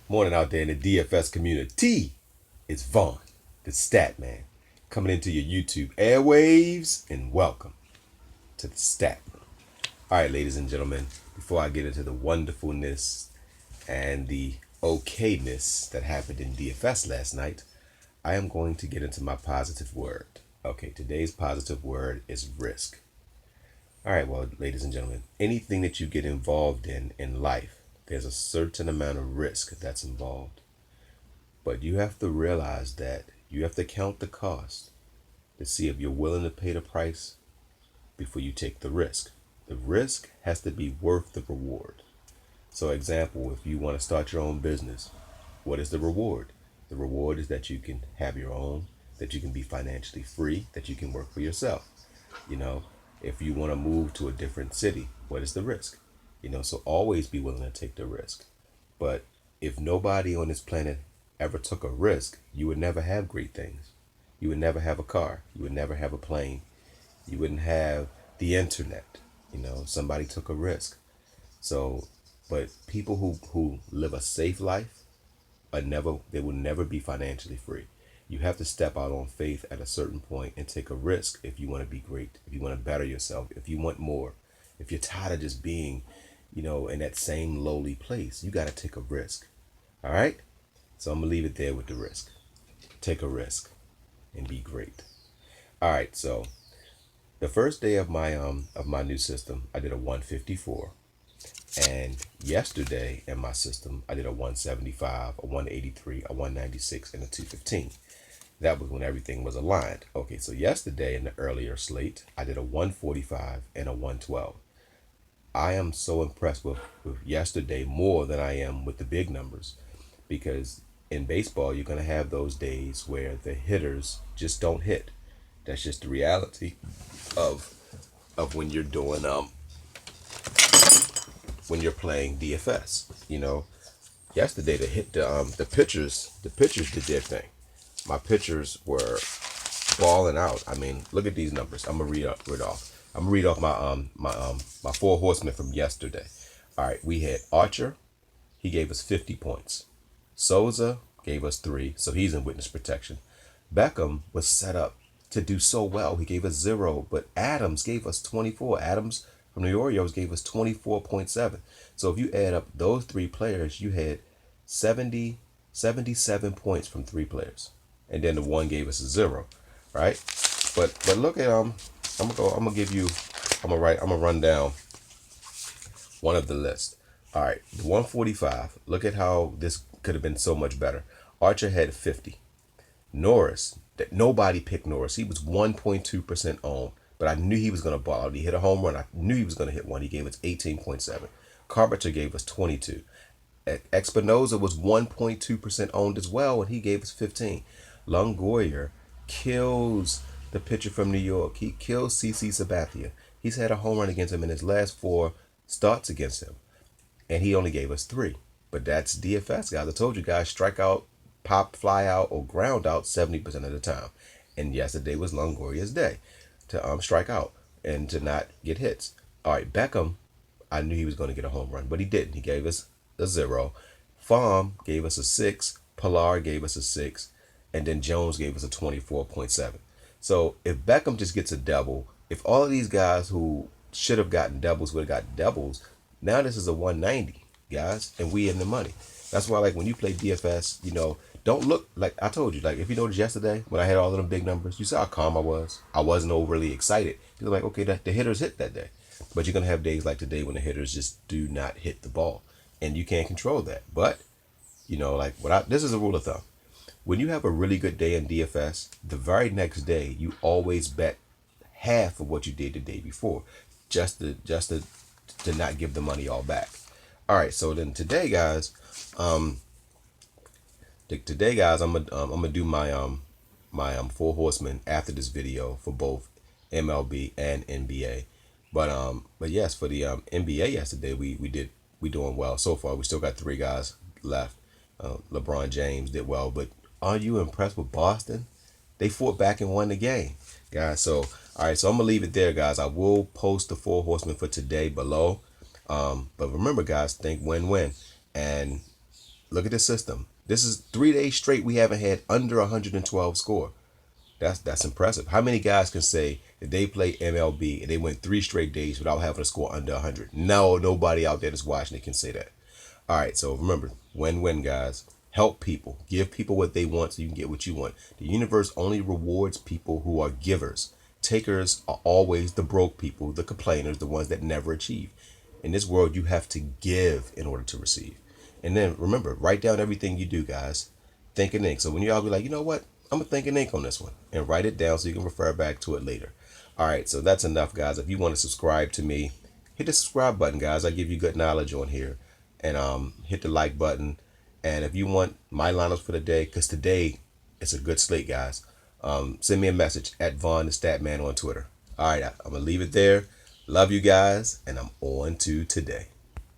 Morning out there in the DFS community. It's Vaughn, the Stat Man, coming into your YouTube airwaves, and welcome to the Stat Room. All right, ladies and gentlemen, before I get into the wonderfulness and the okayness that happened in DFS last night, I am going to get into my positive word. Okay, today's positive word is risk. All right, well, ladies and gentlemen, anything that you get involved in life, there's a certain amount of risk that's involved. But you have to realize that you have to count the cost to see if you're willing to pay the price before you take the risk. The risk has to be worth the reward. So, example, if you want to start your own business, what is the reward? The reward is that you can have your own, that you can be financially free, that you can work for yourself. You know, if you want to move to a different city, what is the risk? So always be willing to take the risk. But if nobody on this planet ever took a risk, you would never have great things. You would never have a car. You would never have a plane. You wouldn't have the internet. Somebody took a risk. So, but people who live a safe life they will never be financially free. You have to step out on faith at a certain point and take a risk if you want to be great, if you want to better yourself, if you want more, if you're tired of just being, in that same lowly place. You got to take a risk. All right? So I'm going to leave it there with the risk. Take a risk and be great. All right, so the first day of my new system, I did a 154. And yesterday in my system, I did a 175, a 183, a 196, and a 215. That was when everything was aligned. Okay, so yesterday in the earlier slate, I did a 145 and a 112. I am so impressed with yesterday more than I am with the big numbers, because in baseball, you're going to have those days where the hitters just don't hit. That's just the reality of when you're doing when you're playing DFS. Yesterday the pitchers did their thing. My pitchers were balling out. I mean, look at these numbers. I'm gonna read off. I'm gonna read off my 4 Horsemen from yesterday. All right, we had Archer. He gave us 50 points. Souza gave us 3, so he's in witness protection. Beckham was set up to do so well. He gave us 0, but Adams gave us 24. Adams from the Orioles gave us 24.7. So if you add up those 3 players, you had 77 points from 3 players. And then the one gave us a 0, right? But look at I'm gonna run down one of the list. All right, the 145. Look at how this could have been so much better. Archer had 50. Norris, that nobody picked Norris. He was 1.2% owned, but I knew he was going to ball out. He hit a home run. I knew he was going to hit one. He gave us 18.7. Carpenter gave us 22. Espinoza was 1.2% owned as well, and he gave us 15. Longoria kills the pitcher from New York. He kills CC Sabathia. He's had a home run against him in his last 4 starts against him, and he only gave us 3. But that's DFS, guys. I told you guys, strike out, pop, fly out, or ground out 70% of the time. And yesterday was Longoria's day to strike out and to not get hits. All right, Beckham, I knew he was going to get a home run, but he didn't. He gave us a 0. Farm gave us a 6. Pilar gave us a 6. And then Jones gave us a 24.7. So if Beckham just gets a double, if all of these guys who should have gotten doubles would have got doubles, now this is a 190, guys, and we in the money. That's why, like, when you play DFS, don't look, like I told you, like, if you noticed yesterday when I had all of them big numbers, you saw how calm I was. I wasn't overly excited. You're like, okay, the hitters hit that day. But you're going to have days like today when the hitters just do not hit the ball. And you can't control that. But, this is a rule of thumb. When you have a really good day in DFS, the very next day, you always bet half of what you did the day before, just to not give the money all back. All right, so then today, guys, I'm gonna do my 4 Horsemen after this video for both MLB and NBA. But yes, for the NBA yesterday, we doing well so far. We still got 3 guys left. LeBron James did well, but are you impressed with Boston? They fought back and won the game, guys. So all right, so I'm gonna leave it there, guys. I will post the 4 Horsemen for today below. But remember, guys, think win-win. And Look at the system. This is 3 days straight we haven't had under 112 score. That's impressive. How many guys can say that they play MLB and they went 3 straight days without having a score under 100? No, nobody out there that's watching it can say that. All right, so remember, win-win, guys. Help people. Give people what they want so you can get what you want. The universe only rewards people who are givers. Takers are always the broke people, the complainers, the ones that never achieve. In this world, you have to give in order to receive. And then remember, write down everything you do, guys. Think and ink. So when y'all be like, you know what? I'm going to think and ink on this one. And write it down so you can refer back to it later. All right, so that's enough, guys. If you want to subscribe to me, hit the subscribe button, guys. I give you good knowledge on here. And hit the like button. And if you want my lineups for the day, because today it's a good slate, guys, send me a message at Vaughn the Statman on Twitter. All right, I'm going to leave it there. Love you guys, and I'm on to today.